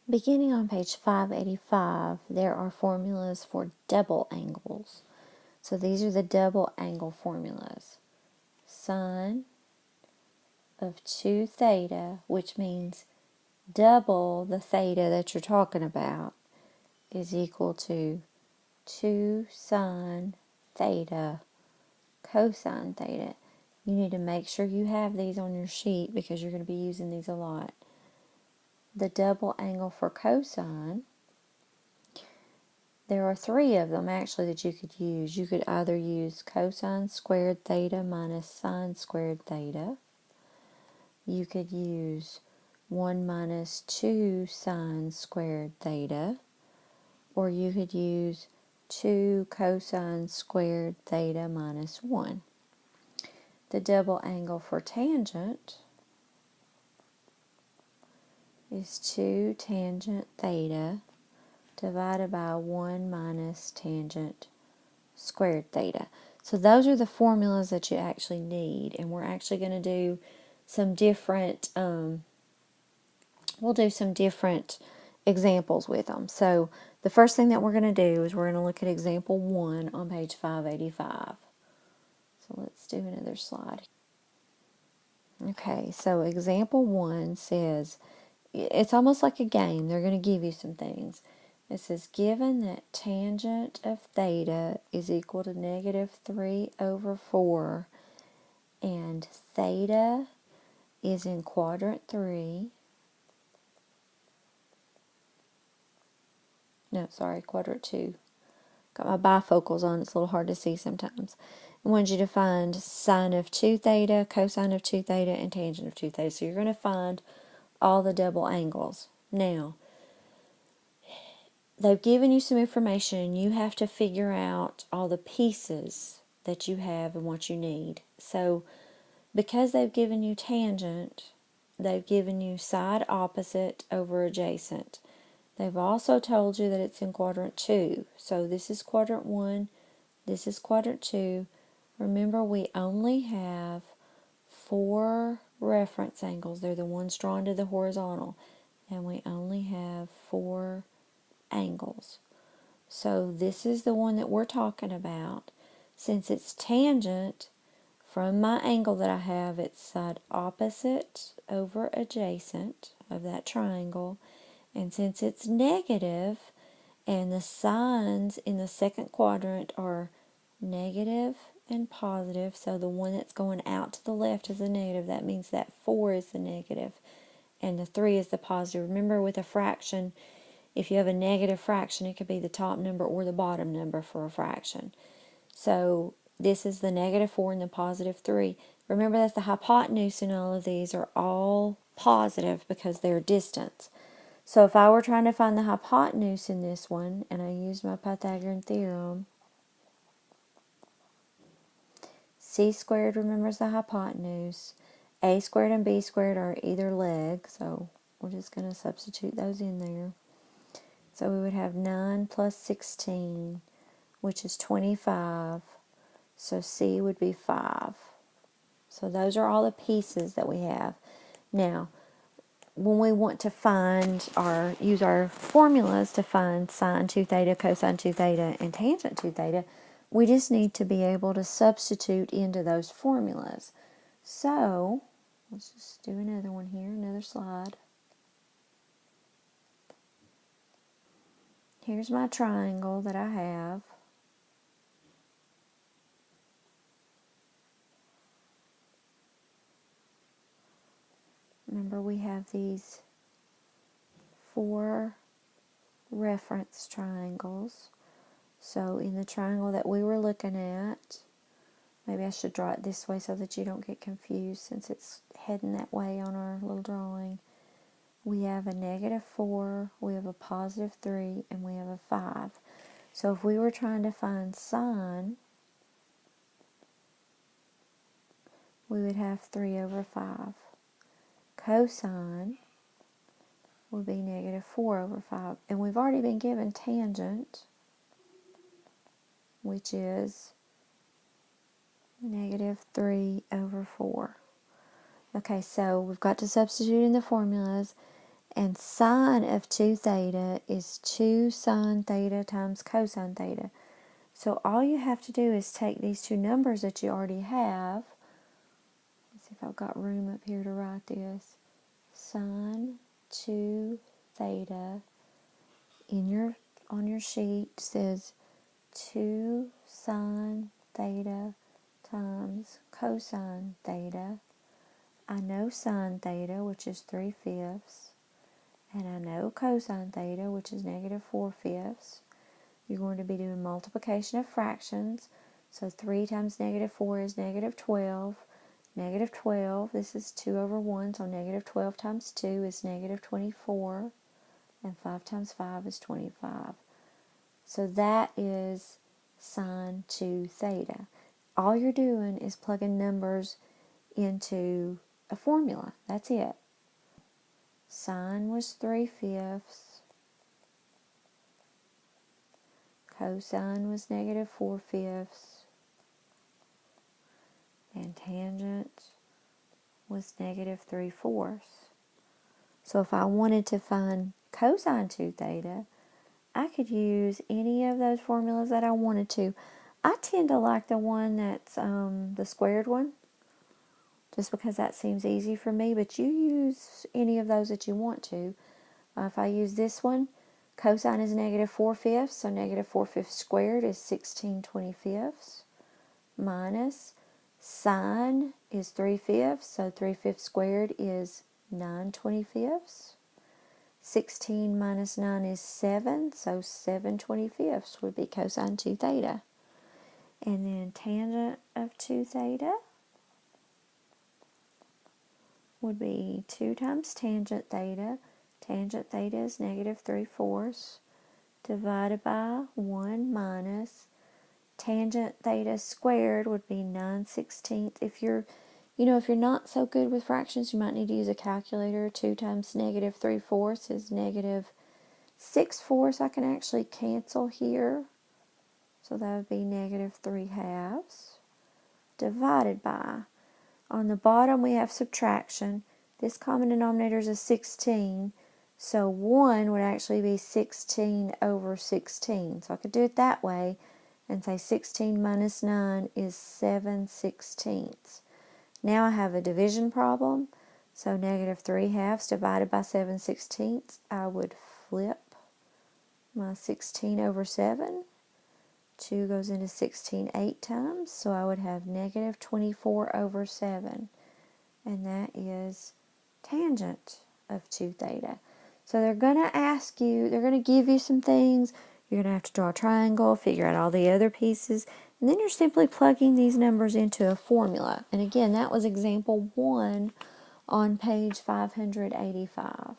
Beginning on page 585, there are formulas for double angles. So these are the double angle formulas. Sine of 2 theta, which means double the theta that you're talking about, is equal to 2 sine theta cosine theta. You need to make sure you have these on your sheet because you're going to be using these a lot. The double angle for cosine, there are 3 of them actually that you could use. You could either use cosine squared theta minus sine squared theta. You could use 1 minus 2 sine squared theta. Or you could use 2 cosine squared theta minus 1. The double angle for tangent is 2 tangent theta divided by 1 minus tangent squared theta. So those are the formulas that you actually need, and we're actually going to do some different, we'll do some different examples with them. So the first thing that we're going to do is we're going to look at example 1 on page 585. So let's do another slide. Okay, so example 1 says, it's almost like a game. They're going to give you some things. It says, given that tangent of theta is equal to negative 3 over 4, and theta is in quadrant 3, no, sorry, quadrant 2. Got my bifocals on, it's a little hard to see sometimes. I want you to find sine of 2 theta, cosine of 2 theta, and tangent of 2 theta. So you're going to find all the double angles. Now, they've given you some information and you have to figure out all the pieces that you have and what you need. So because they've given you tangent, they've given you side opposite over adjacent. They've also told you that it's in quadrant 2. So this is quadrant 1, this is quadrant 2. Remember, we only have 4 reference angles. They're the ones drawn to the horizontal. And we only have 4 angles. So this is the one that we're talking about. Since it's tangent, from my angle that I have, it's side opposite over adjacent of that triangle. And since it's negative, and the signs in the second quadrant are negative and positive, so the one that's going out to the left is a negative. That means that 4 is the negative, and the 3 is the positive. Remember, with a fraction, if you have a negative fraction, it could be the top number or the bottom number for a fraction. So this is the negative 4 and the positive 3. Remember that the hypotenuse in all of these are all positive because they're distance. So if I were trying to find the hypotenuse in this one, and I used my Pythagorean theorem, c squared, remembers the hypotenuse. A squared and b squared are either leg, so we're just going to substitute those in there. So we would have 9 plus 16, which is 25. So C would be 5. So those are all the pieces that we have. Now, when we want to find or use our formulas to find sine 2 theta, cosine 2 theta, and tangent 2 theta, we just need to be able to substitute into those formulas. So, let's just do another one here, another slide. Here's my triangle that I have. Remember, we have these 4 reference triangles. So in the triangle that we were looking at, maybe I should draw it this way so that you don't get confused since it's heading that way on our little drawing. We have a negative 4, we have a positive 3, and we have a 5. So if we were trying to find sine, we would have 3 over 5. Cosine would be negative 4 over 5. And we've already been given tangent, which is negative 3 over 4. Okay, so we've got to substitute in the formulas. And sine of 2 theta is 2 sine theta times cosine theta. So all you have to do is take these two numbers that you already have. Let's see if I've got room up here to write this. Sine 2 theta on your sheet says 2 sine theta times cosine theta. I know sine theta, which is 3/5, and I know cosine theta, which is negative 4/5. You're going to be doing multiplication of fractions. So 3 times negative 4 is negative 12. Negative 12, this is 2 over 1, so negative 12 times 2 is negative 24. And 5 times 5 is 25. So that is sine 2 theta. All you're doing is plugging numbers into a formula. That's it. Sine was 3/5. Cosine was negative 4/5. And tangent was negative 3/4. So if I wanted to find cosine 2 theta, I could use any of those formulas that I wanted to. I tend to like the one that's the squared one, just because that seems easy for me, but you use any of those that you want to. If I use this one, cosine is negative 4/5, so negative 4/5 squared is 16/25, minus sine is 3/5, so 3/5 squared is 9/25. 16 minus 9 is 7, so 7/25 would be cosine 2 theta. And then tangent of 2 theta would be 2 times tangent theta. Tangent theta is negative 3/4 divided by 1 minus tangent theta squared would be 9/16. If you're not so good with fractions, you might need to use a calculator. 2 times negative 3/4 is negative 6/4. I can actually cancel here. So that would be negative 3/2 divided by, on the bottom we have subtraction. This common denominator is a 16. So 1 would actually be 16 over 16. So I could do it that way and say 16 minus 9 is 7/16. Now I have a division problem. So negative 3/2 divided by 7/16. I would flip my 16 over 7. 2 goes into 16 8 times. So I would have negative 24 over 7. And that is tangent of 2 theta. So they're going to ask you, they're going to give you some things. You're going to have to draw a triangle, figure out all the other pieces, and then you're simply plugging these numbers into a formula. And again, that was example 1 on page 585.